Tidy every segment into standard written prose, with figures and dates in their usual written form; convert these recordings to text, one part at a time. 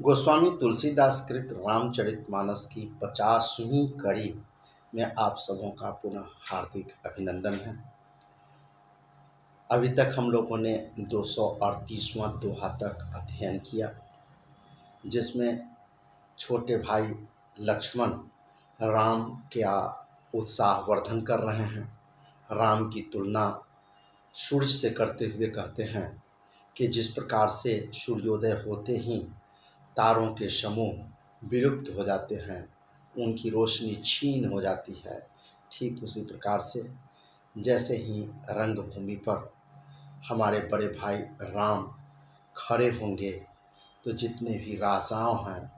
गोस्वामी तुलसीदास कृत रामचरितमानस की 50वीं कड़ी में आप सबों का पुनः हार्दिक अभिनंदन है। अभी तक हम लोगों ने 238वां दोहा तक अध्ययन किया, जिसमें छोटे भाई लक्ष्मण राम का उत्साहवर्धन कर रहे हैं। राम की तुलना सूर्य से करते हुए कहते हैं कि जिस प्रकार से सूर्योदय होते ही तारों के समूह विलुप्त हो जाते हैं, उनकी रोशनी क्षीण हो जाती है, ठीक उसी प्रकार से जैसे ही रंगभूमि पर हमारे बड़े भाई राम खड़े होंगे तो जितने भी राजाओं हैं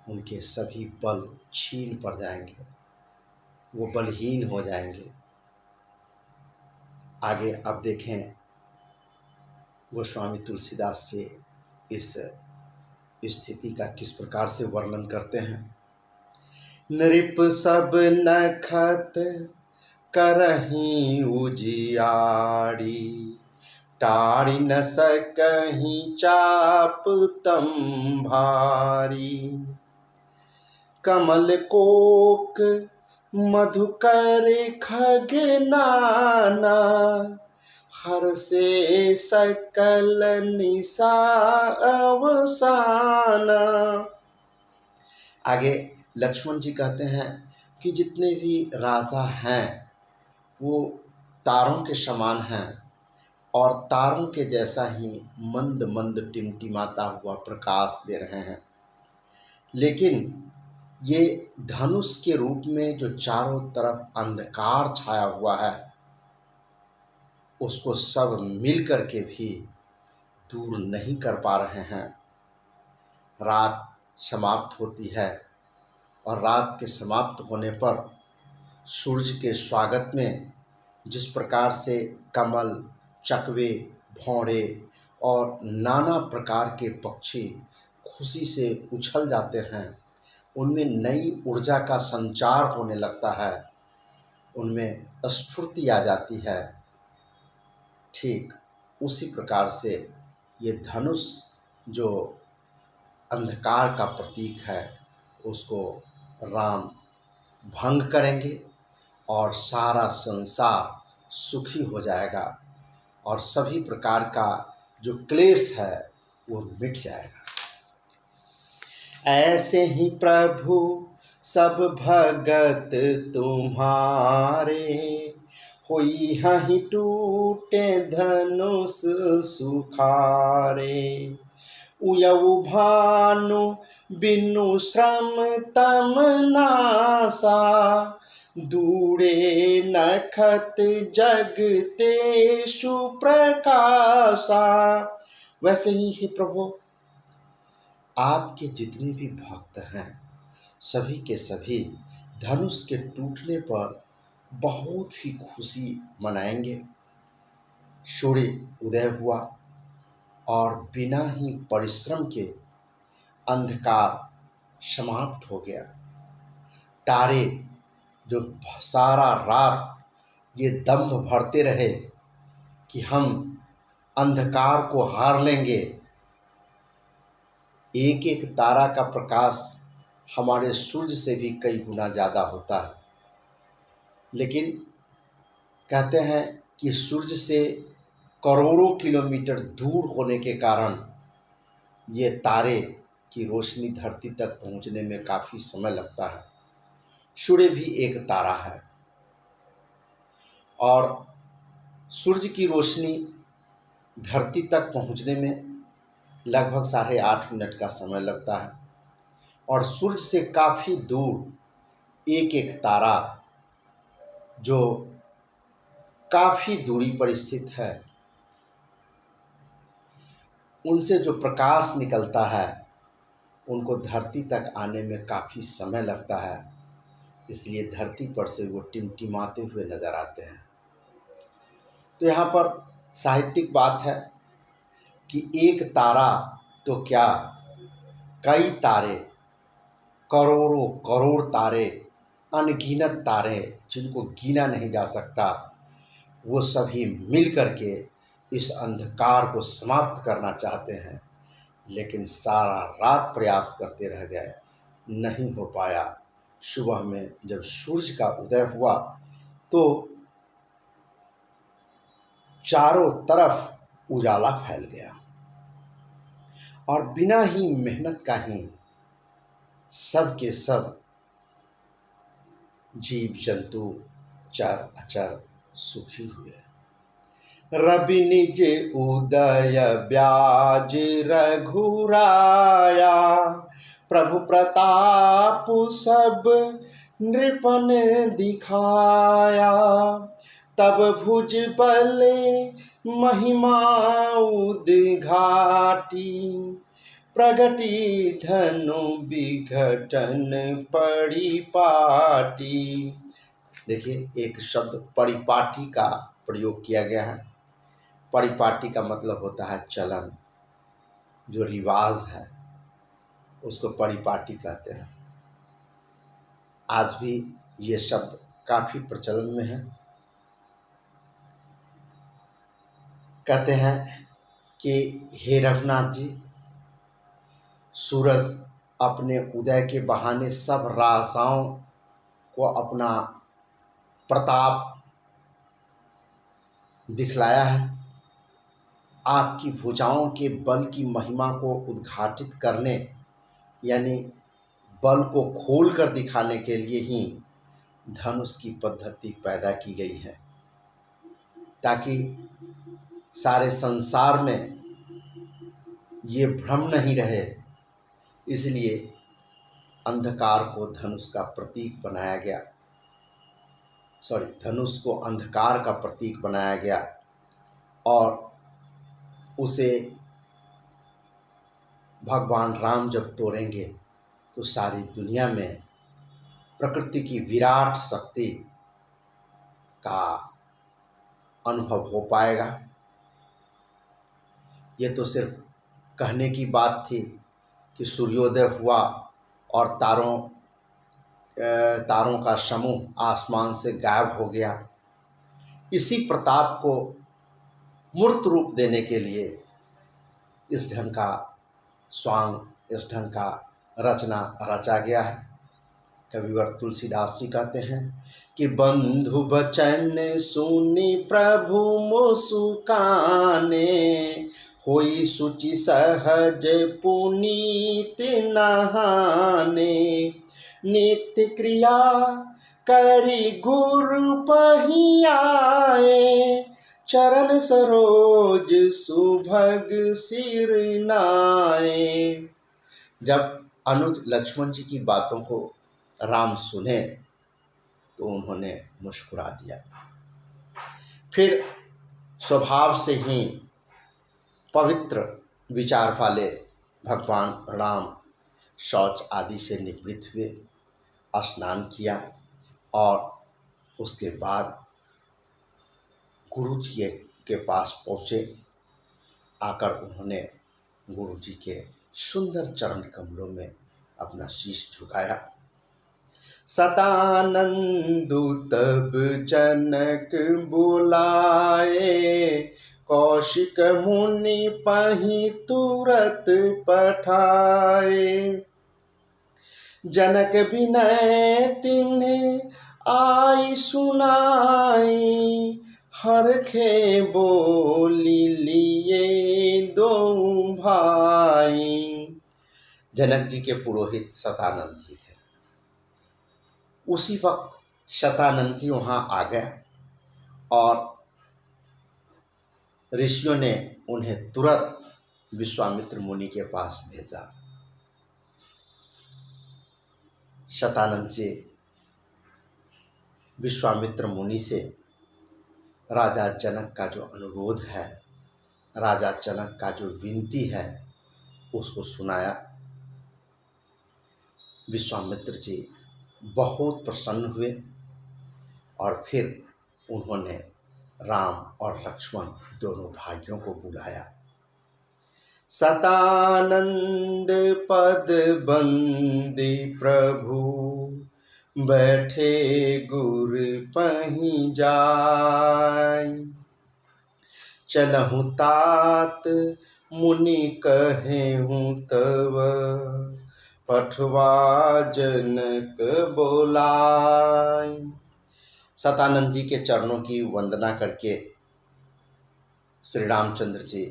उनके सभी बल क्षीण पड़ जाएंगे, वो बलहीन हो जाएंगे। आगे अब देखें गोस्वामी तुलसीदास से इस स्थिति का किस प्रकार से वर्णन करते हैं। नृप सब नखत करहीं उजियारी, टारी न सकहीं चाप तम भारी। कमल कोक मधुकर खग नाना, हर से सकल निशा अवसाना। आगे लक्ष्मण जी कहते हैं कि जितने भी राजा हैं वो तारों के समान हैं और तारों के जैसा ही मंद मंद टिमटिमाता हुआ प्रकाश दे रहे हैं, लेकिन ये धनुष के रूप में जो चारों तरफ अंधकार छाया हुआ है उसको सब मिल कर के भी दूर नहीं कर पा रहे हैं। रात समाप्त होती है और रात के समाप्त होने पर सूरज के स्वागत में जिस प्रकार से कमल, चकवे, भौरे और नाना प्रकार के पक्षी खुशी से उछल जाते हैं, उनमें नई ऊर्जा का संचार होने लगता है, उनमें स्फूर्ति आ जाती है। ठीक उसी प्रकार से ये धनुष जो अंधकार का प्रतीक है उसको राम भंग करेंगे और सारा संसार सुखी हो जाएगा और सभी प्रकार का जो क्लेश है वो मिट जाएगा। ऐसे ही प्रभु सब भगत तुम्हारे, होई हहीं टूटे धनुष सुखारे। उयऊ भानु बिनु श्रम तम नासा, दूरे नखत जगते सुप्रकाशा। वैसे ही हे प्रभु, आपके जितने भी भक्त हैं सभी के सभी धनुष के टूटने पर बहुत ही खुशी मनाएंगे। सूर्य उदय हुआ और बिना ही परिश्रम के अंधकार समाप्त हो गया। तारे जो सारा रात ये दंभ भरते रहे कि हम अंधकार को हार लेंगे, एक एक तारा का प्रकाश हमारे सूर्य से भी कई गुना ज़्यादा होता है, लेकिन कहते हैं कि सूर्य से करोड़ों किलोमीटर दूर होने के कारण ये तारे की रोशनी धरती तक पहुंचने में काफ़ी समय लगता है। सूर्य भी एक तारा है और सूर्य की रोशनी धरती तक पहुंचने में लगभग 8.5 मिनट का समय लगता है और सूर्य से काफ़ी दूर एक एक तारा जो काफ़ी दूरी पर स्थित है, उनसे जो प्रकाश निकलता है उनको धरती तक आने में काफ़ी समय लगता है, इसलिए धरती पर से वो टिमटिमाते हुए नज़र आते हैं। तो यहाँ पर साहित्यिक बात है कि एक तारा तो क्या, कई तारे, करोड़ों करोड़ तारे, अनगिनत तारे जिनको गिना नहीं जा सकता, वो सभी मिल कर के इस अंधकार को समाप्त करना चाहते हैं। लेकिन सारा रात प्रयास करते रह गए, नहीं हो पाया। सुबह में जब सूरज का उदय हुआ तो चारों तरफ उजाला फैल गया और बिना ही मेहनत का ही सब के सब जीव जंतु चर अचर सुखी हुए। रवि निज उदय ब्याज रघुराया, प्रभु प्रताप सब नृपन दिखाया। तब भुज बल महिमा उद्घाटी, प्रगटी धनु विघटन परिपाटी। देखिए, एक शब्द परिपाटी का प्रयोग किया गया है। परिपाटी का मतलब होता है चलन, जो रिवाज है उसको परिपाटी कहते हैं। आज भी ये शब्द काफ़ी प्रचलन में है। कहते हैं कि हे रघुनाथ जी, सूरज अपने उदय के बहाने सब राजाओं को अपना प्रताप दिखलाया है। आपकी भुजाओं के बल की महिमा को उद्घाटित करने, यानी बल को खोल कर दिखाने के लिए ही धनुष की पद्धति पैदा की गई है, ताकि सारे संसार में ये भ्रम नहीं रहे। इसलिए अंधकार को धनुष का प्रतीक बनाया गया, धनुष को अंधकार का प्रतीक बनाया गया और उसे भगवान राम जब तोड़ेंगे तो सारी दुनिया में प्रकृति की विराट शक्ति का अनुभव हो पाएगा। ये तो सिर्फ कहने की बात थी कि सूर्योदय हुआ और तारों का समूह आसमान से गायब हो गया। इसी प्रताप को मूर्त रूप देने के लिए इस ढंग का स्वांग, इस ढंग का रचना रचा गया है। कविवर तुलसीदास जी कहते हैं कि बंधु बचन सुनी प्रभु मुस्काने, होई सुचि सहज पुनीत नहाने। नित्य क्रिया करी गुरु पहियाए, चरण सरोज सुभग सिर नाए। जब अनुज लक्ष्मण जी की बातों को राम सुने तो उन्होंने मुस्कुरा दिया। फिर स्वभाव से ही पवित्र विचार वाले भगवान राम शौच आदि से निवृत्त हुए, स्नान किया और उसके बाद गुरु जी के पास पहुँचे। आकर उन्होंने गुरु जी के सुंदर चरण कमलों में अपना शीश झुकाया। सतानंदु तब जनक बुलाए, कौशिक मुनि पहि तुरत पठाए। जनक विनय तिन्ह आई सुनाई, हरखे बोली लिए दो भाई। जनक जी के पुरोहित शतानंद जी थे। उसी वक्त शतानंद जी वहाँ आ गए और ऋषियों ने उन्हें तुरंत विश्वामित्र मुनि के पास भेजा। शतानंद जी विश्वामित्र मुनि से राजा जनक का जो अनुरोध है, राजा जनक का जो विनती है, उसको सुनाया। विश्वामित्र जी बहुत प्रसन्न हुए और फिर उन्होंने राम और लक्ष्मण दोनों भाइयों को बुलाया। सतानंद पद बंदी प्रभु, बैठे गुर पहीं जाय। चलहु तात मुनि कहे हूँ तब पठवा जनक बोलाय। सतानंद जी के चरणों की वंदना करके श्री रामचंद्र जी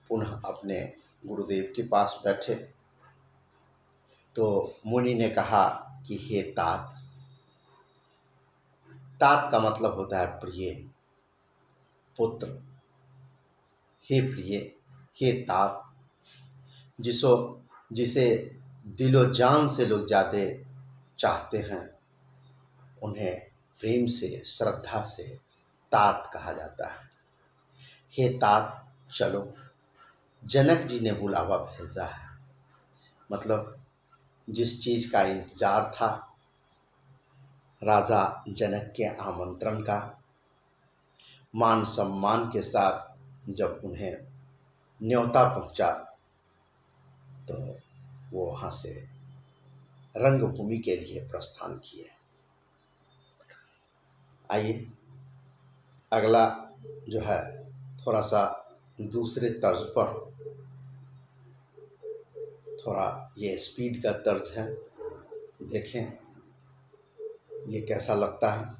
पुनः अपने गुरुदेव के पास बैठे तो मुनि ने कहा कि हे तात, तात का मतलब होता है प्रिय, पुत्र। हे प्रिय, हे तात, जिसे दिलो जान से लोग ज़्यादा चाहते हैं उन्हें प्रेम से, श्रद्धा से तात कहा जाता है। हे तात, चलो, जनक जी ने बुलावा भेजा है। मतलब जिस चीज़ का इंतजार था, राजा जनक के आमंत्रण का, मान सम्मान के साथ जब उन्हें न्योता पहुंचा तो वो वहाँ से रंगभूमि के लिए प्रस्थान किए। आइए अगला जो है थोड़ा सा दूसरे तर्ज पर, थोड़ा ये स्पीड का तर्ज है, देखें ये कैसा लगता है।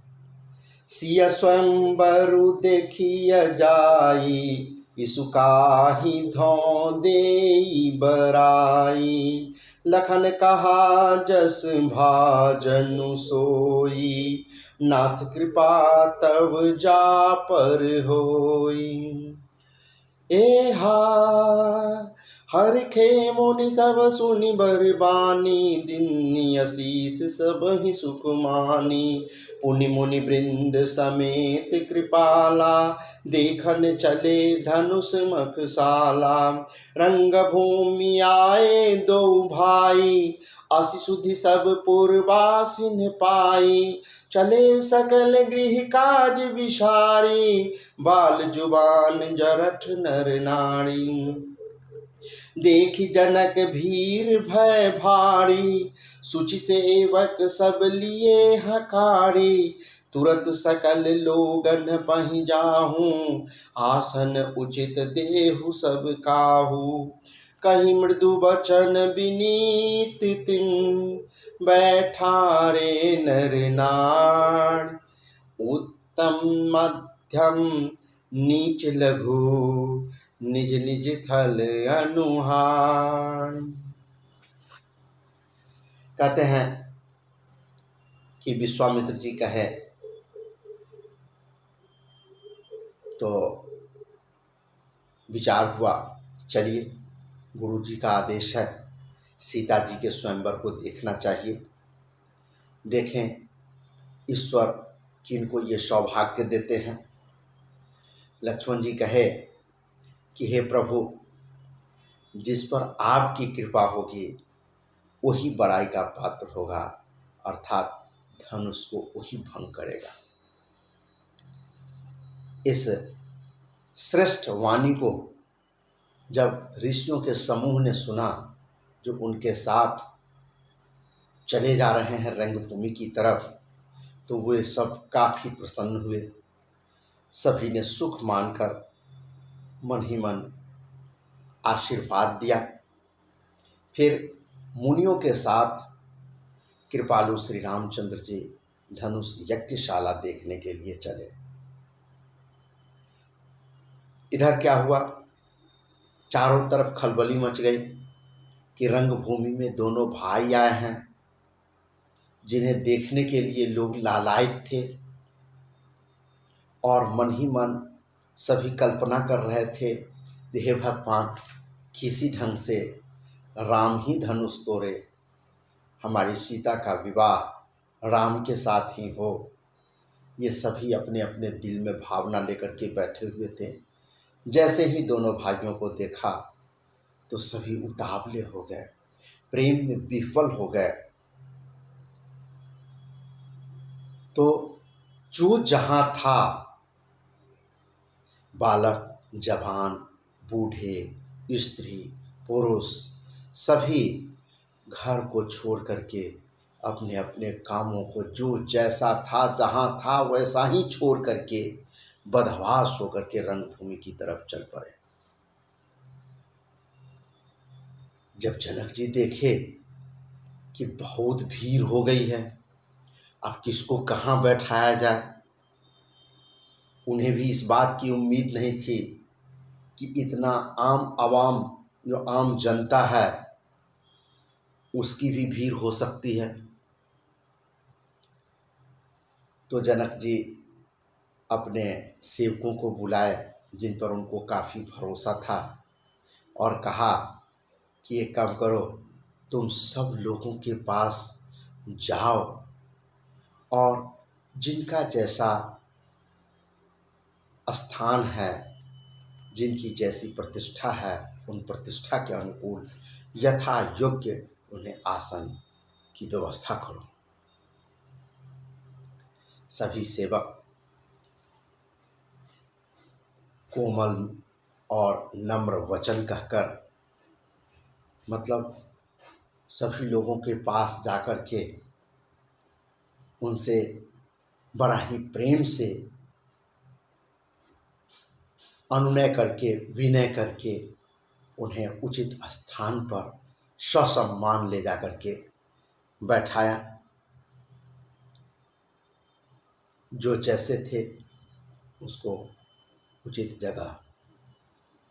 सिया स्वयंवरु देखिया जाई, इसुकाहि धौ देई बराई। लखन कहा जस भाजनु सोई, नाथ कृपा तब जा पर होई। एहा हरखे मुनि सब सुनि बरबानी, दिन्नि असीस सब ही सुख मानी। पुनि मुनि वृंद समेत कृपाला, देखन चले धनुष मखशाला। रंग भूमि आए दो भाई, असि सुधि सब पुरवासिन पाई। चले सकल गृह काज विसारी, बाल जुबान जरठ नर नारी। देखि जनक भीर भय भारी, सुचि सेवक सब लिए हकारी। तुरत सकल लोगन पहि जाहूँ, आसन उचित देहु सब काहू। कही मृदु वचन विनीत तिन, बैठारे नर नार। उत्तम मध्यम नीच लघु, निज निज थल अनुहार। कहते हैं कि विश्वामित्र जी कहे तो विचार हुआ, चलिए गुरु जी का आदेश है, सीता जी के स्वयंवर को देखना चाहिए। देखें ईश्वर किनको ये सौभाग्य देते हैं। लक्ष्मण जी कहे कि हे प्रभु, जिस पर आपकी कृपा होगी वही बड़ाई का पात्र होगा, अर्थात धनुष को वही भंग करेगा। इस श्रेष्ठ वाणी को जब ऋषियों के समूह ने सुना, जो उनके साथ चले जा रहे हैं रंगभूमि की तरफ, तो वे सब काफ़ी प्रसन्न हुए। सभी ने सुख मानकर मन ही मन आशीर्वाद दिया। फिर मुनियों के साथ कृपालु श्री रामचंद्र जी धनुष यज्ञशाला देखने के लिए चले। इधर क्या हुआ, चारों तरफ खलबली मच गई कि रंगभूमि में दोनों भाई आए हैं, जिन्हें देखने के लिए लोग लालायित थे। और मन ही मन सभी कल्पना कर रहे थे, हे भगवान, किसी ढंग से राम ही धनुष तोड़े, हमारी सीता का विवाह राम के साथ ही हो। ये सभी अपने अपने दिल में भावना लेकर के बैठे हुए थे। जैसे ही दोनों भाइयों को देखा तो सभी उतावले हो गए, प्रेम में विफल हो गए। तो जो जहाँ था, बालक, जवान, बूढ़े, स्त्री, पुरुष, सभी घर को छोड़ करके अपने अपने कामों को, जो जैसा था, जहाँ था वैसा ही छोड़ करके बदहवास होकर के रंगभूमि की तरफ चल पड़े। जब जनक जी देखे कि बहुत भीड़ हो गई है, अब किसको कहाँ बैठाया जाए, उन्हें भी इस बात की उम्मीद नहीं थी कि इतना आम आवाम, जो आम जनता है, उसकी भी भीड़ हो सकती है। तो जनक जी अपने सेवकों को बुलाए, जिन पर उनको काफ़ी भरोसा था, और कहा कि एक काम करो, तुम सब लोगों के पास जाओ और जिनका जैसा स्थान है, जिनकी जैसी प्रतिष्ठा है, उन प्रतिष्ठा के अनुकूल यथा योग्य उन्हें आसन की व्यवस्था करो। सभी सेवक कोमल और नम्र वचन कहकर, मतलब सभी लोगों के पास जाकर के उनसे बड़ा ही प्रेम से अनुनय करके, विनय करके उन्हें उचित स्थान पर ससम्मान ले जा करके बैठाया। जो जैसे थे उसको उचित जगह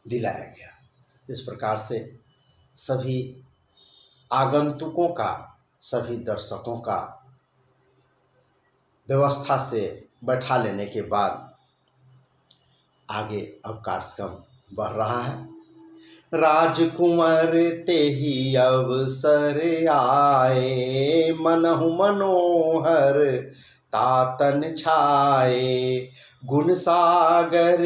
दिलाया गया। इस प्रकार से सभी आगंतुकों का, सभी दर्शकों का व्यवस्था से बैठा लेने के बाद आगे अब कार्यक्रम बढ़ रहा है। राजकुंवर ते ही अवसर आए, मनहु मनोहर तातन छाए, गुण सागर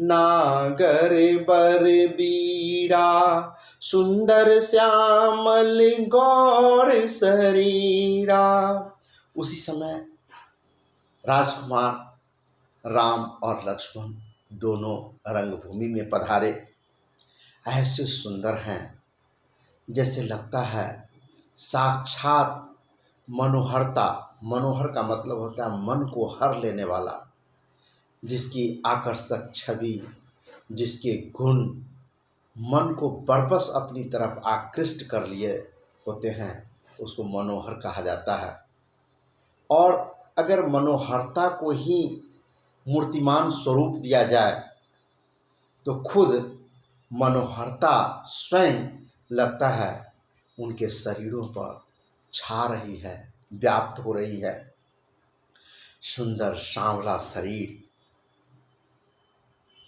नागर बर बीड़ा, सुंदर श्यामल गौर शरीरा। उसी समय राजकुमार राम और लक्ष्मण दोनों रंगभूमि में पधारे। ऐसे सुंदर हैं जैसे लगता है साक्षात मनोहरता, मनोहर का मतलब होता है मन को हर लेने वाला, जिसकी आकर्षक छवि, जिसके गुण मन को बरबस अपनी तरफ आकृष्ट कर लिए होते हैं, उसको मनोहर कहा जाता है। और अगर मनोहरता को ही मूर्तिमान स्वरूप दिया जाए तो खुद मनोहरता स्वयं लगता है उनके शरीरों पर छा रही है, व्याप्त हो रही है। सुंदर सांवला शरीर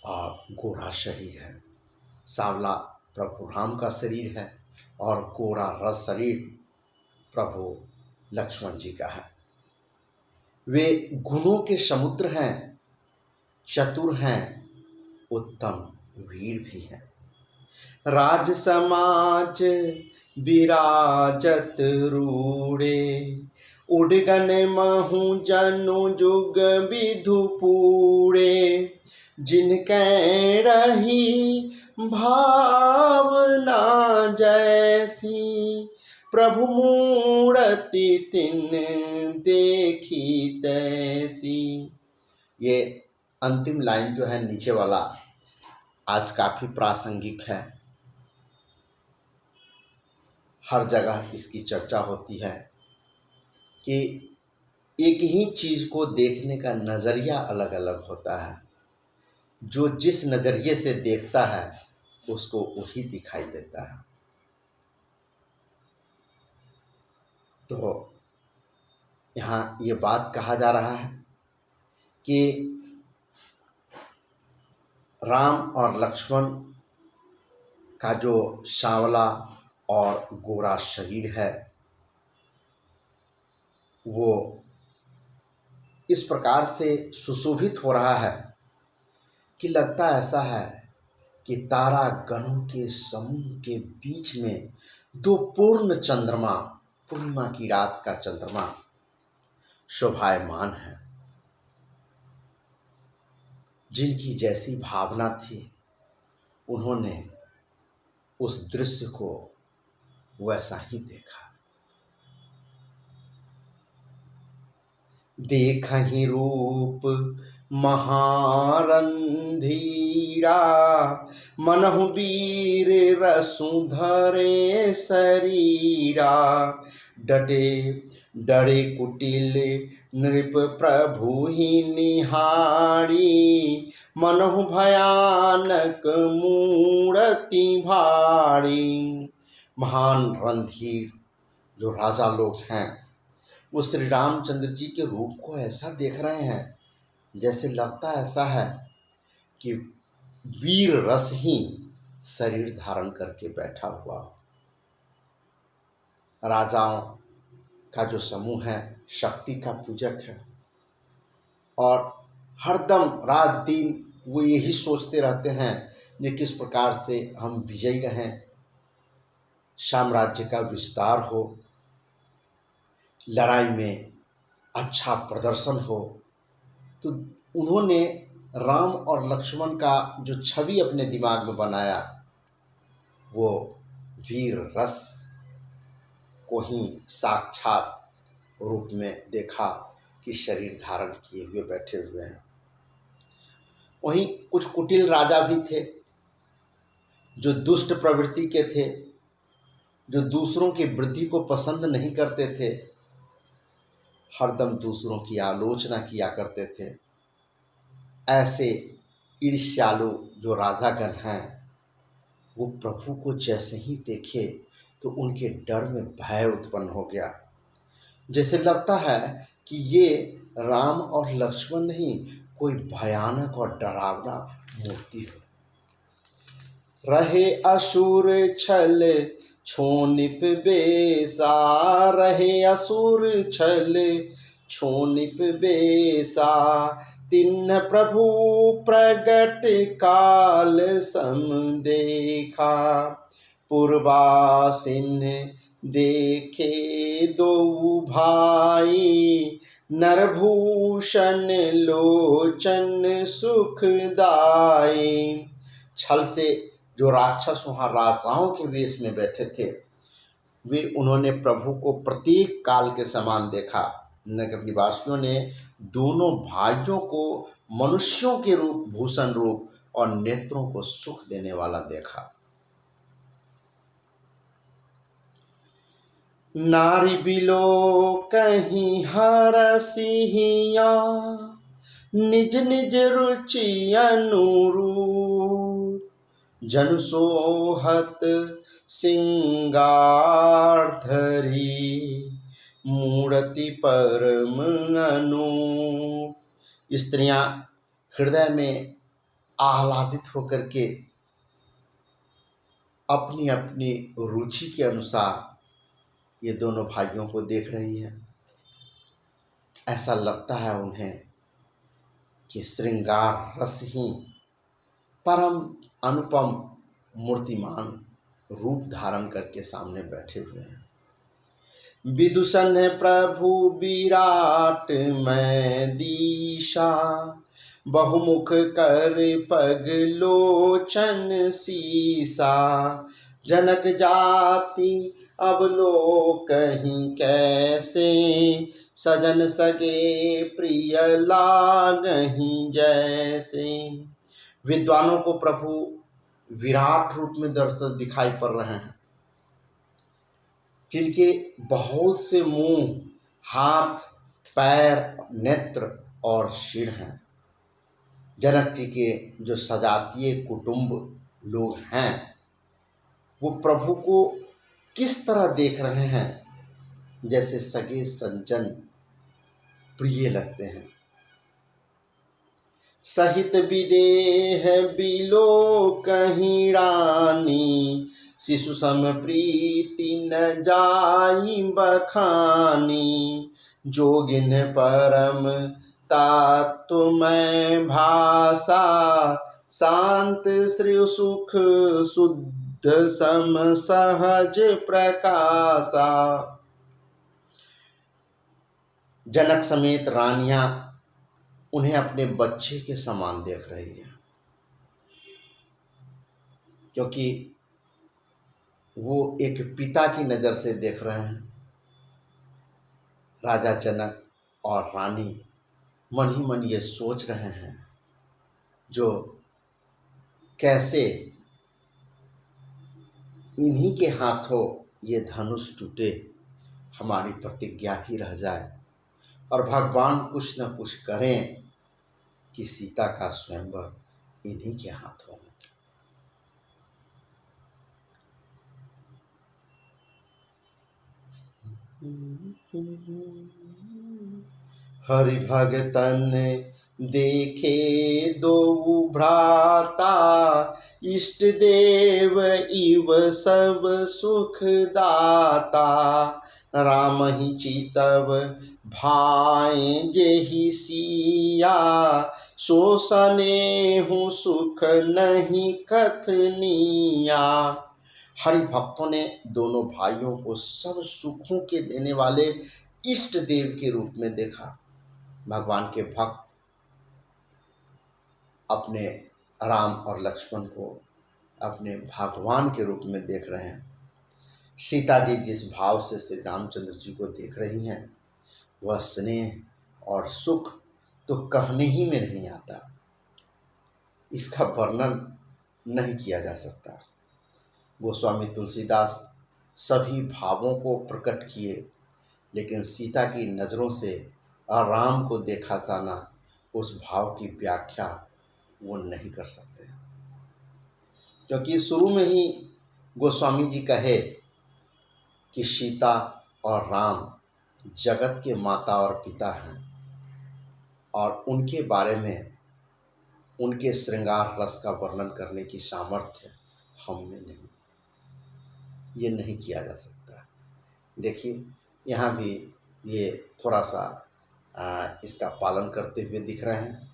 और गोरा शरीर है। सांवला प्रभु राम का शरीर है और गोरा रस शरीर प्रभु लक्ष्मण जी का है। वे गुणों के समुद्र हैं, चतुर हैं, उत्तम वीर भी हैं। राज समाज विराजत रूढ़े, उडगन महु जनु जुग विधु पूरे, जिनकै रही भावना जैसी, प्रभु मूर्ति तिन देखी तैसी। ये अंतिम लाइन जो है नीचे वाला, आज काफ़ी प्रासंगिक है। हर जगह इसकी चर्चा होती है कि एक ही चीज़ को देखने का नज़रिया अलग अलग होता है। जो जिस नज़रिए से देखता है उसको वही दिखाई देता है। तो यहाँ ये बात कहा जा रहा है कि राम और लक्ष्मण का जो सांवला और गोरा शरीर है वो इस प्रकार से सुशोभित हो रहा है कि लगता ऐसा है कि तारा गणों के समूह के बीच में दो पूर्ण चंद्रमा, पूर्णिमा की रात का चंद्रमा शोभायमान है। जिनकी जैसी भावना थी उन्होंने उस दृश्य को वैसा ही देखा। देखहि रूप महारंधीरा मनहु वीर रसुधरे शरीरा। डटे डरे कुटिल नृप प्रभु ही निहारी। मनहु भयानक मूर्ति भारी। महान रणधीर जो राजा लोग हैं वो श्री रामचंद्र जी के रूप को ऐसा देख रहे हैं जैसे लगता ऐसा है कि वीर रस ही शरीर धारण करके बैठा हुआ। राजाओं का जो समूह है शक्ति का पूजक है और हरदम रात दिन वो यही सोचते रहते हैं कि किस प्रकार से हम विजयी रहें, साम्राज्य का विस्तार हो, लड़ाई में अच्छा प्रदर्शन हो। तो उन्होंने राम और लक्ष्मण का जो छवि अपने दिमाग में बनाया वो वीर रस को ही साक्षात रूप में देखा कि शरीर धारण किए हुए बैठे हुए हैं। वहीं कुछ कुटिल राजा भी थे जो दुष्ट प्रवृत्ति के थे, जो दूसरों की वृद्धि को पसंद नहीं करते थे, हरदम दूसरों की आलोचना किया करते थे। ऐसे ईर्ष्यालु जो राजागण हैं वो प्रभु को जैसे ही देखे तो उनके डर में भय उत्पन्न हो गया। जैसे लगता है कि ये राम और लक्ष्मण नहीं, कोई भयानक और डरावना मूर्ति हो। रहे असुर छल छोनिप बेसा। रहे असुर छल छोनिप बेसा। तिन्ह प्रभु प्रगट काल सम देखा। पूर्वासिन देखे दो भाई। नरभूषण लोचन सुखदाई। छल से जो राक्षस वहाँ राजाओं के वेश में बैठे थे वे उन्होंने प्रभु को प्रतीक काल के समान देखा। नगर निवासियों ने दोनों भाइयों को मनुष्यों के रूप, भूषण रूप और नेत्रों को सुख देने वाला देखा। नारी बिलो कहीं हरसिया। निज निज रुचि अनुरूप। जन सोहत सिंगार धरी। मूर्ति परम अनूप। स्त्रियां हृदय में आह्लादित होकर के अपनी अपनी रुचि के अनुसार ये दोनों भाइयों को देख रही हैं। ऐसा लगता है उन्हें कि श्रृंगार रस ही परम अनुपम मूर्तिमान रूप धारण करके सामने बैठे हुए हैं। विदूषण है प्रभु विराट में दीशा। बहुमुख कर पग लोचन सीसा। जनक जाति अब लोग कहीं कैसे। सजन सगे प्रिय लागहीं जैसे। विद्वानों को प्रभु विराट रूप में दर्शन दिखाई पड़ रहे हैं, जिनके बहुत से मुंह, हाथ, पैर, नेत्र और सिर हैं। जनक जी के जो सजातीय कुटुंब लोग हैं वो प्रभु को किस तरह देख रहे हैं, जैसे सगे सज्जन प्रिय लगते हैं। सहित विदेह बिलो कहीं रानी। शिशु सम प्रीति न जाई बखानी। जोगिन परम तात्मय भाषा। शांत श्री सुख शुद्ध सम सहज प्रकाशा। जनक समेत रानियां उन्हें अपने बच्चे के समान देख रही हैं, क्योंकि वो एक पिता की नज़र से देख रहे हैं। राजा जनक और रानी मन ही मन ये सोच रहे हैं जो कैसे इन्हीं के हाथों ये धनुष टूटे, हमारी प्रतिज्ञा ही रह जाए और भगवान कुछ न कुछ करें कि सीता का स्वयंवर इन्हीं के हाथों में। हरि भगतन देखे दो भ्राता, इष्ट देव इव सब सुख दाता। राम ही चितव भाए जेहि सिया, सो सनेहु सुख नहीं कथनिया। हरि भक्तों ने दोनों भाइयों को सब सुखों के देने वाले इष्ट देव के रूप में देखा। भगवान के भक्त अपने राम और लक्ष्मण को अपने भगवान के रूप में देख रहे हैं। सीता जी जिस भाव से श्री रामचंद्र जी को देख रही हैं, वह स्नेह और सुख तो कहने ही में नहीं आता, इसका वर्णन नहीं किया जा सकता। गोस्वामी तुलसीदास सभी भावों को प्रकट किए, लेकिन सीता की नज़रों से राम को देखा जाना, उस भाव की व्याख्या वो नहीं कर सकते, क्योंकि शुरू में ही गोस्वामी जी कहे कि सीता और राम जगत के माता और पिता हैं और उनके बारे में, उनके श्रृंगार रस का वर्णन करने की सामर्थ्य हम में नहीं, ये नहीं किया जा सकता। देखिए यहाँ भी ये थोड़ा सा इसका पालन करते हुए दिख रहे हैं।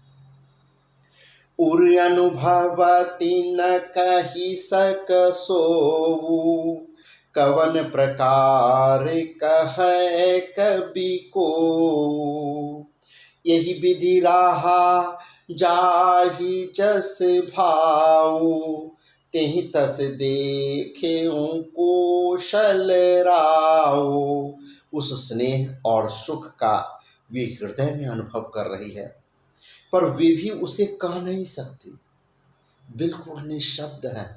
उर अनुभवति न कही सक सोऊ, कवन प्रकार कहे कवि को। यही विधि राहा जाहि जस भाऊ, तेहि तस देखे कौशल राऊ। उस स्नेह और सुख का वे हृदय में अनुभव कर रही है, पर वे भी उसे कह नहीं सकती, बिल्कुल निशब्द हैं,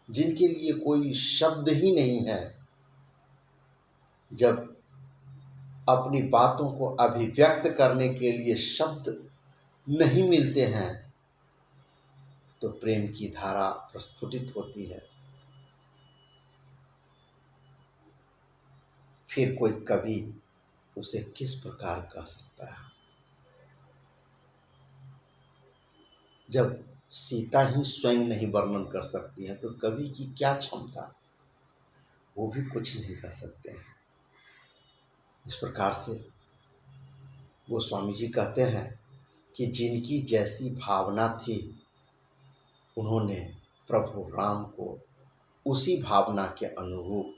जिनके लिए कोई शब्द ही नहीं है। जब अपनी बातों को अभिव्यक्त करने के लिए शब्द नहीं मिलते हैं, तो प्रेम की धारा प्रस्फुटित होती है। फिर कोई कवि उसे किस प्रकार कह सकता है? जब सीता ही स्वयं नहीं वर्णन कर सकती है, तो कवि की क्या क्षमता, वो भी कुछ नहीं कर सकते हैं। इस प्रकार से गोस्वामी जी कहते हैं कि जिनकी जैसी भावना थी, उन्होंने प्रभु राम को उसी भावना के अनुरूप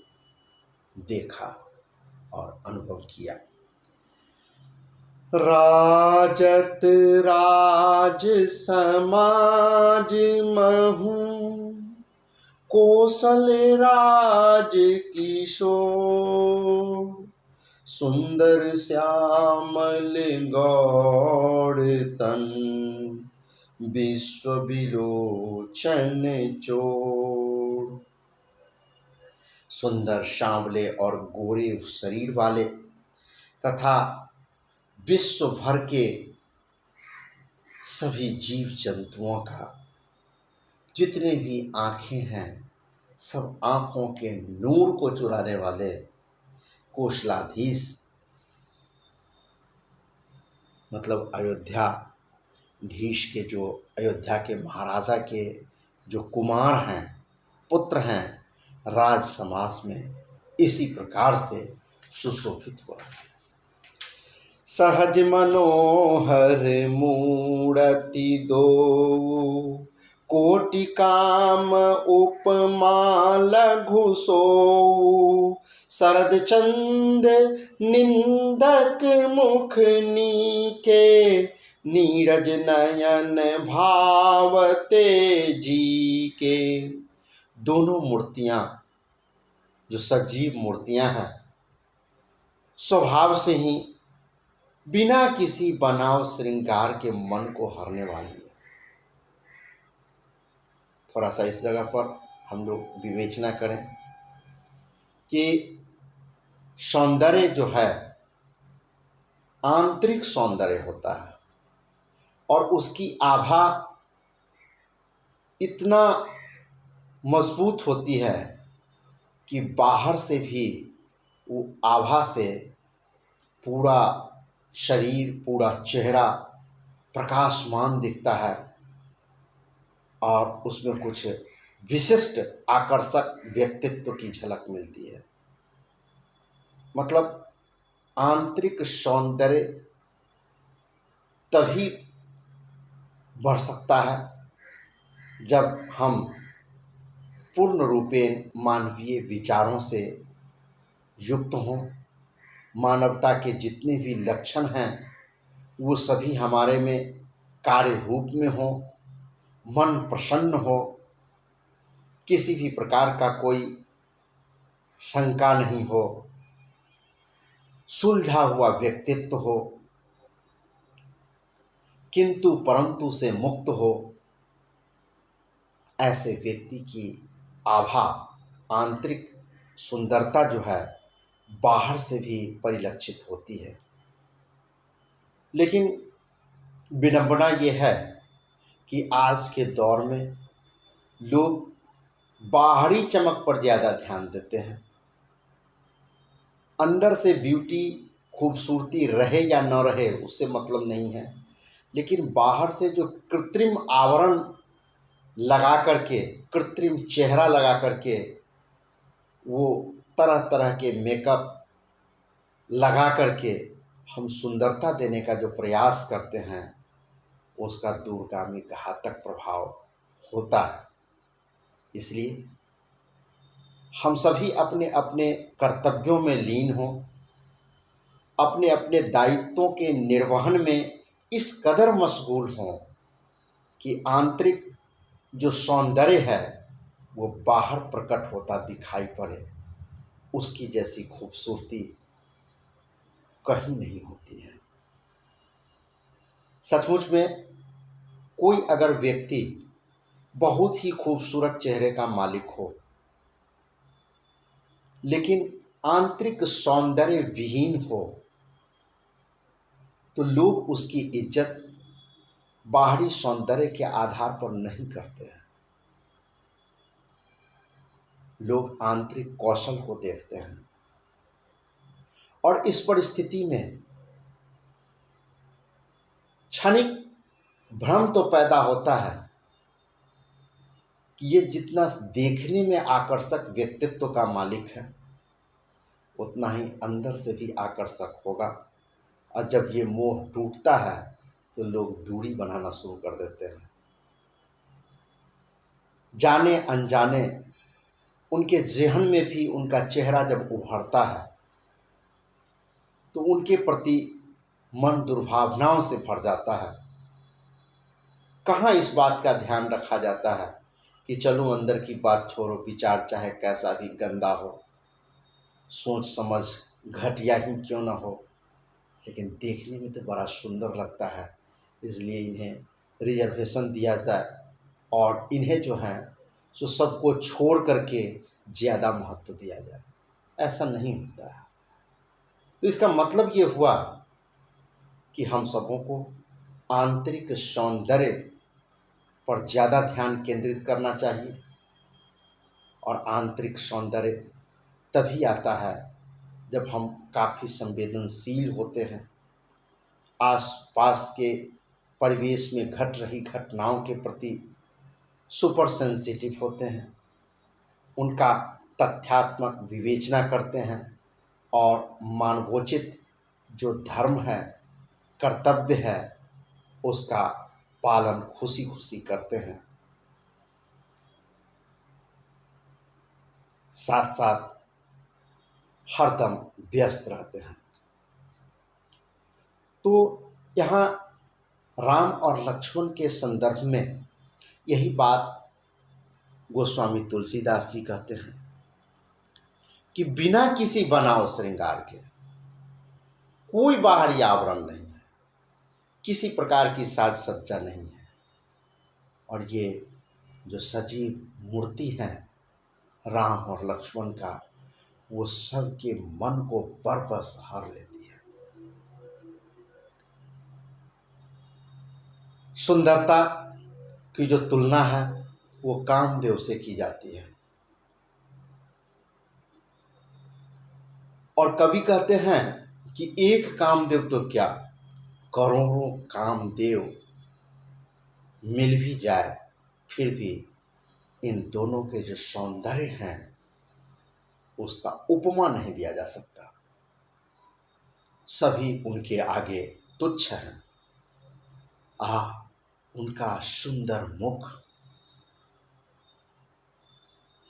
देखा और अनुभव किया। राजत राज समाज महु, कौशल राज किशोर। सुंदर श्यामल गौर तन, विश्व विलोचन जोड़। सुंदर सांवले और गोरे शरीर वाले तथा विश्व भर के सभी जीव जंतुओं का, जितने भी आँखें हैं, सब आँखों के नूर को चुराने वाले कौशलाधीश, मतलब अयोध्याधीश के, जो अयोध्या के महाराजा के जो कुमार हैं, पुत्र हैं, राज समाज में इसी प्रकार से सुशोभित हुआ। सहज मनोहर मूर्ति दो, कोटि काम उपमा लघु सोऊ। शरद चंद निंदक मुख नीके, नीरज नयन भावते जी के। दोनों मूर्तियाँ जो सजीव मूर्तियाँ हैं, स्वभाव से ही बिना किसी बनाव श्रृंगार के मन को हरने वाली है। थोड़ा सा इस जगह पर हम लोग विवेचना करें कि सौंदर्य जो है आंतरिक सौंदर्य होता है और उसकी आभा इतना मजबूत होती है कि बाहर से भी वो आभा से पूरा शरीर, पूरा चेहरा प्रकाशमान दिखता है और उसमें कुछ विशिष्ट आकर्षक व्यक्तित्व की झलक मिलती है। मतलब आंतरिक सौंदर्य तभी बढ़ सकता है जब हम पूर्ण रूपेण मानवीय विचारों से युक्त हों, मानवता के जितने भी लक्षण हैं वो सभी हमारे में कार्य रूप में हो, मन प्रसन्न हो, किसी भी प्रकार का कोई शंका नहीं हो, सुलझा हुआ व्यक्तित्व हो, किंतु परंतु से मुक्त हो। ऐसे व्यक्ति की आभा, आंतरिक सुंदरता जो है बाहर से भी परिलक्षित होती है। लेकिन विडंबना ये है कि आज के दौर में लोग बाहरी चमक पर ज़्यादा ध्यान देते हैं। अंदर से ब्यूटी, खूबसूरती रहे या न रहे उससे मतलब नहीं है, लेकिन बाहर से जो कृत्रिम आवरण लगा करके, कृत्रिम चेहरा लगा करके, वो तरह तरह के मेकअप लगा करके हम सुंदरता देने का जो प्रयास करते हैं उसका दूरगामी घातक प्रभाव होता है। इसलिए हम सभी अपने अपने कर्तव्यों में लीन हों, अपने अपने दायित्वों के निर्वहन में इस कदर मशगूल हों कि आंतरिक जो सौंदर्य है वो बाहर प्रकट होता दिखाई पड़े। उसकी जैसी खूबसूरती कहीं नहीं होती है। सचमुच में कोई अगर व्यक्ति बहुत ही खूबसूरत चेहरे का मालिक हो लेकिन आंतरिक सौंदर्य विहीन हो तो लोग उसकी इज्जत बाहरी सौंदर्य के आधार पर नहीं करते हैं। लोग आंतरिक कौशल को देखते हैं और इस परिस्थिति में क्षणिक भ्रम तो पैदा होता है कि ये जितना देखने में आकर्षक व्यक्तित्व का मालिक है उतना ही अंदर से भी आकर्षक होगा, और जब ये मोह टूटता है तो लोग दूरी बनाना शुरू कर देते हैं। जाने अनजाने उनके ज़हन में भी उनका चेहरा जब उभरता है तो उनके प्रति मन दुर्भावनाओं से भर जाता है। कहाँ इस बात का ध्यान रखा जाता है कि चलो अंदर की बात छोड़ो, विचार चाहे कैसा भी गंदा हो, सोच समझ घटिया ही क्यों ना हो, लेकिन देखने में तो बड़ा सुंदर लगता है, इसलिए इन्हें रिजर्वेशन दिया जाए और इन्हें जो है सो सबको छोड़ करके ज़्यादा महत्व दिया जाए। ऐसा नहीं होता है। तो इसका मतलब ये हुआ कि हम सबों को आंतरिक सौंदर्य पर ज़्यादा ध्यान केंद्रित करना चाहिए, और आंतरिक सौंदर्य तभी आता है जब हम काफ़ी संवेदनशील होते हैं, आसपास के परिवेश में घट रही घटनाओं के प्रति सुपर सेंसिटिव होते हैं, उनका तथ्यात्मक विवेचना करते हैं और मानवोचित जो धर्म है, कर्तव्य है, उसका पालन खुशी खुशी करते हैं। साथ साथ हरदम व्यस्त रहते हैं। तो यहाँ राम और लक्ष्मण के संदर्भ में यही बात गोस्वामी तुलसीदास जी कहते हैं कि बिना किसी बनाव श्रृंगार के कोई बाहरी आवरण नहीं है, किसी प्रकार की साज सज्जा नहीं है। और ये जो सजीव मूर्ति है राम और लक्ष्मण का, वो सबके मन को बरबस हर लेती है। सुंदरता की जो तुलना है वो कामदेव से की जाती है। और कवि कहते हैं कि एक कामदेव तो क्या, करोड़ों कामदेव मिल भी जाए फिर भी इन दोनों के जो सौंदर्य हैं उसका उपमा नहीं दिया जा सकता। सभी उनके आगे तुच्छ हैं। उनका सुंदर मुख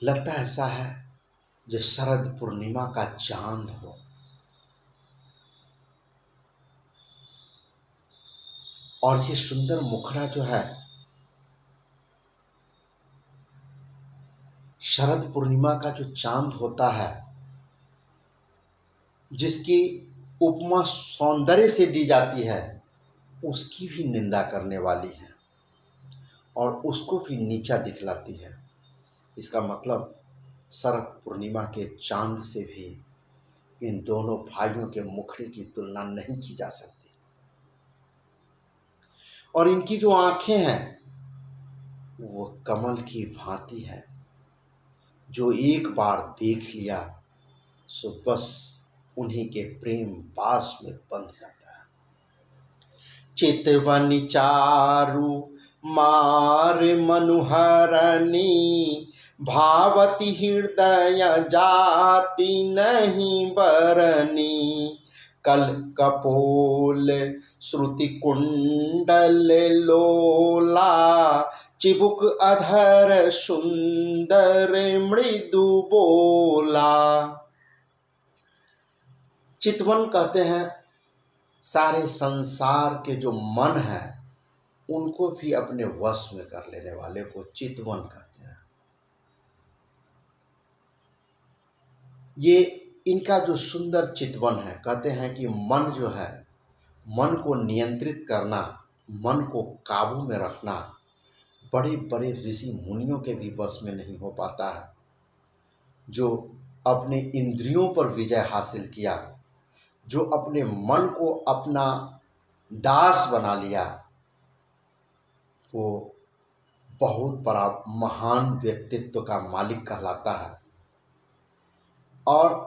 लगता ऐसा है जो शरद पूर्णिमा का चांद हो। और ये सुंदर मुखड़ा जो है शरद पूर्णिमा का जो चांद होता है, जिसकी उपमा सौंदर्य से दी जाती है, उसकी भी निंदा करने वाली है और उसको भी नीचा दिखलाती है। इसका मतलब शरद पूर्णिमा के चांद से भी इन दोनों भाइयों के मुखड़े की तुलना नहीं की जा सकती। और इनकी जो आंखें हैं वो कमल की भांति है, जो एक बार देख लिया सो बस उन्हीं के प्रेम पास में बंध जाता है। चितवन चारु मार मनुहरनी, भावती हृदय जाति नहीं बरनी। कल कपोल श्रुति कुंडल लोला, चिबुक अधर सुंदर मृदु बोला। चितवन कहते हैं सारे संसार के जो मन है उनको भी अपने वश में कर लेने वाले को चितवन कहते हैं। ये इनका जो सुंदर चितवन है, कहते हैं कि मन जो है, मन को नियंत्रित करना, मन को काबू में रखना बड़े बड़े ऋषि मुनियों के भी बस में नहीं हो पाता है। जो अपने इंद्रियों पर विजय हासिल किया, जो अपने मन को अपना दास बना लिया, वो बहुत बड़ा महान व्यक्तित्व का मालिक कहलाता है। और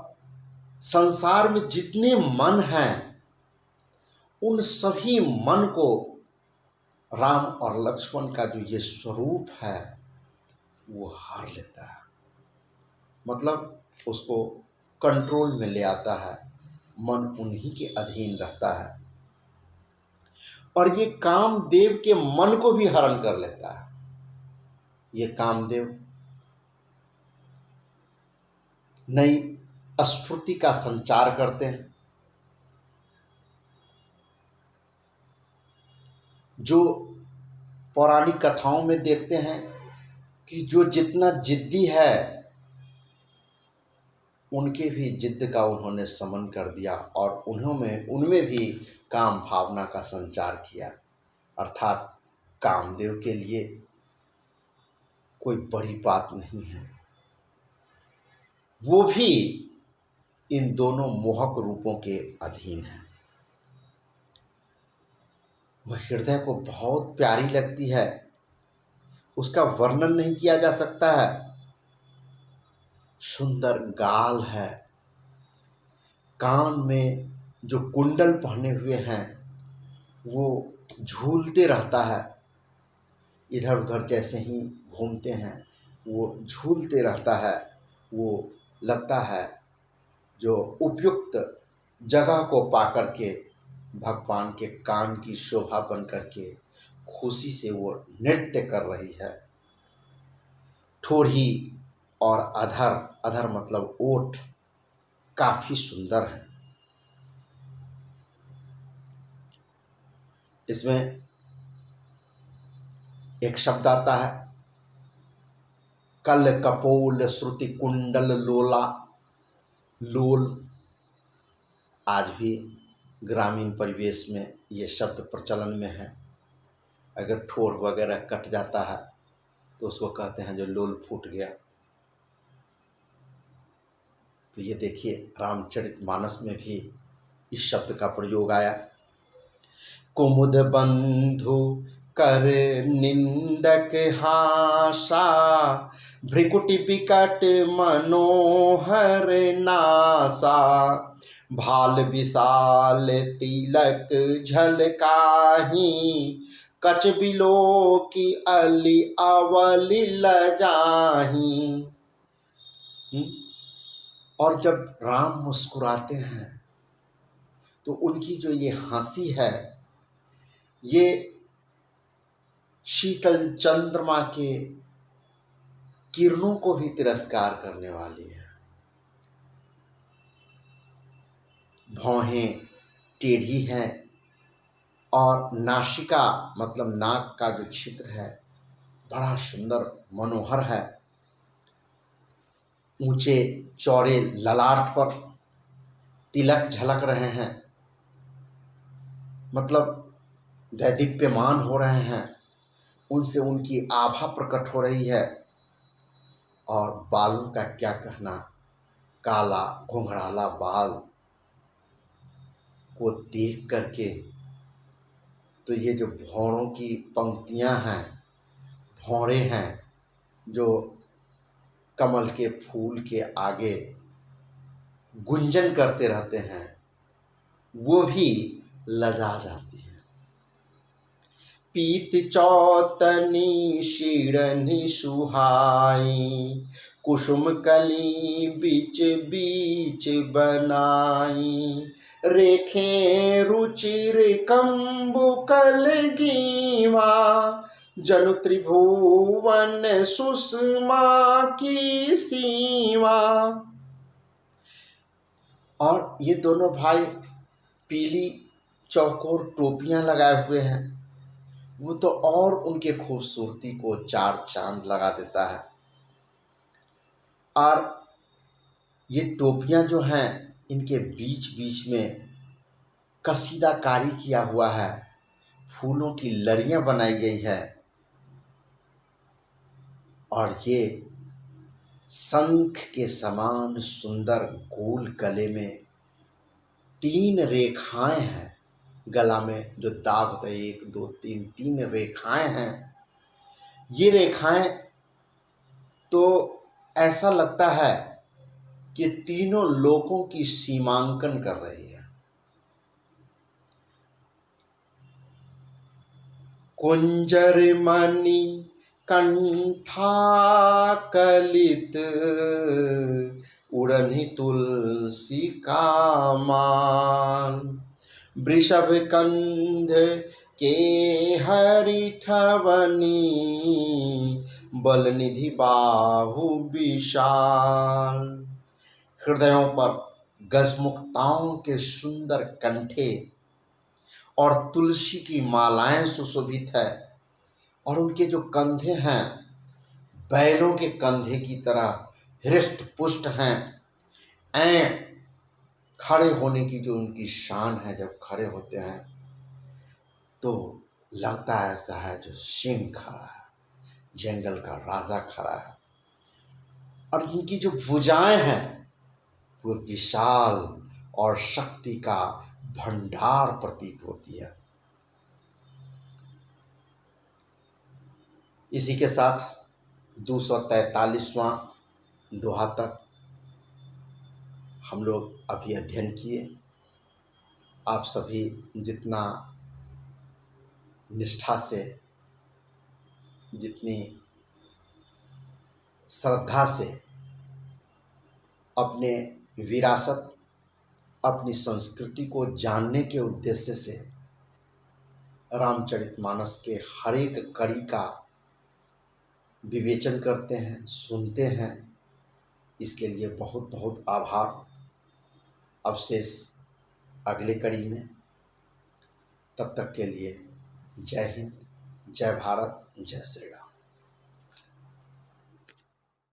संसार में जितने मन हैं उन सभी मन को राम और लक्ष्मण का जो ये स्वरूप है वो हार लेता है, मतलब उसको कंट्रोल में ले आता है, मन उन्हीं के अधीन रहता है। और ये कामदेव के मन को भी हरण कर लेता है। ये कामदेव नई स्फूर्ति का संचार करते हैं। जो पौराणिक कथाओं में देखते हैं कि जो जितना जिद्दी है उनके भी जिद्द का उन्होंने समन कर दिया और उनमें भी काम भावना का संचार किया। अर्थात कामदेव के लिए कोई बड़ी बात नहीं है, वो भी इन दोनों मोहक रूपों के अधीन है। वह हृदय को बहुत प्यारी लगती है, उसका वर्णन नहीं किया जा सकता है। सुंदर गाल है, कान में जो कुंडल पहने हुए हैं वो झूलते रहता है, इधर उधर जैसे ही घूमते हैं वो झूलते रहता है। वो लगता है जो उपयुक्त जगह को पाकर के भगवान के कान की शोभा बन करके खुशी से वो नृत्य कर रही है। ठोड़ी और अधर मतलब ओठ काफी सुंदर है। इसमें एक शब्द आता है कल कपोल श्रुति कुंडल लोला। लोल आज भी ग्रामीण परिवेश में ये शब्द प्रचलन में है। अगर ठोर वगैरह कट जाता है तो उसको कहते हैं जो लोल फूट गया। तो ये देखिए रामचरितमानस में भी इस शब्द का प्रयोग आया। कुमुद बंधु कर निंदक हासा, भ्रिकुटि विकट मनोहर नासा, भाल विशाल तिलक झलकाही, कच बिलो की अली अवली लजाही। और जब राम मुस्कुराते हैं तो उनकी जो ये हंसी है ये शीतल चंद्रमा के किरणों को भी तिरस्कार करने वाली है। भौहें टेढ़ी हैं और नासिका मतलब नाक का जो छिद्र है बड़ा सुंदर मनोहर है। ऊंचे चौड़े ललाट पर तिलक झलक रहे हैं, मतलब दैदीप्यमान हो रहे हैं, उनसे उनकी आभा प्रकट हो रही है। और बालों का क्या कहना, काला घुंघराला बाल को देख करके तो ये जो भौरों की पंक्तियां हैं, भौरे हैं जो कमल के फूल के आगे गुंजन करते रहते हैं, वो भी लजा जाती है। पीत चौतनी शीरनि सुहाई, कुसुम कली बीच बीच बनाई, रेखे रुचिर कंबुकल गीवा, जनु त्रिभुवन सुषमा की सीमा। और ये दोनों भाई पीली चौकोर टोपियां लगाए हुए हैं, वो तो और उनके खूबसूरती को चार चांद लगा देता है। और ये टोपियां जो हैं इनके बीच बीच में कसीदाकारी किया हुआ है, फूलों की लड़ियां बनाई गई है। और ये शंख के समान सुंदर गोल गले में 3 रेखाएं हैं। गला में जो दाग होता है 1 2 3 3 रेखाएं हैं। ये रेखाएं तो ऐसा लगता है कि तीनों लोकों की सीमांकन कर रही है। कुंजर मणि कंठा कलित, उड़नी तुलसी का माल, वृषभ कंध के हरिठवनी, बलनिधि बाहु विशाल। हृदयों पर गजमुक्ताओं के सुंदर कंठे और तुलसी की मालाएं सुशोभित है। और उनके जो कंधे हैं बैलों के कंधे की तरह हृष्ट पुष्ट हैं। खड़े होने की जो उनकी शान है, जब खड़े होते हैं तो लगता है ऐसा है जो सिंह खड़ा है, जंगल का राजा खड़ा है। और इनकी जो भुजाएं हैं वो विशाल और शक्ति का भंडार प्रतीत होती है। इसी के साथ 243वां दोहा तक हम लोग अभी अध्ययन किए। आप सभी जितना निष्ठा से, जितनी श्रद्धा से अपने विरासत, अपनी संस्कृति को जानने के उद्देश्य से रामचरितमानस के हर एक कड़ी का विवेचन करते हैं, सुनते हैं, इसके लिए बहुत बहुत आभार। अब शेष अगले कड़ी में, तब तक के लिए जय हिंद, जय भारत, जय श्री राम।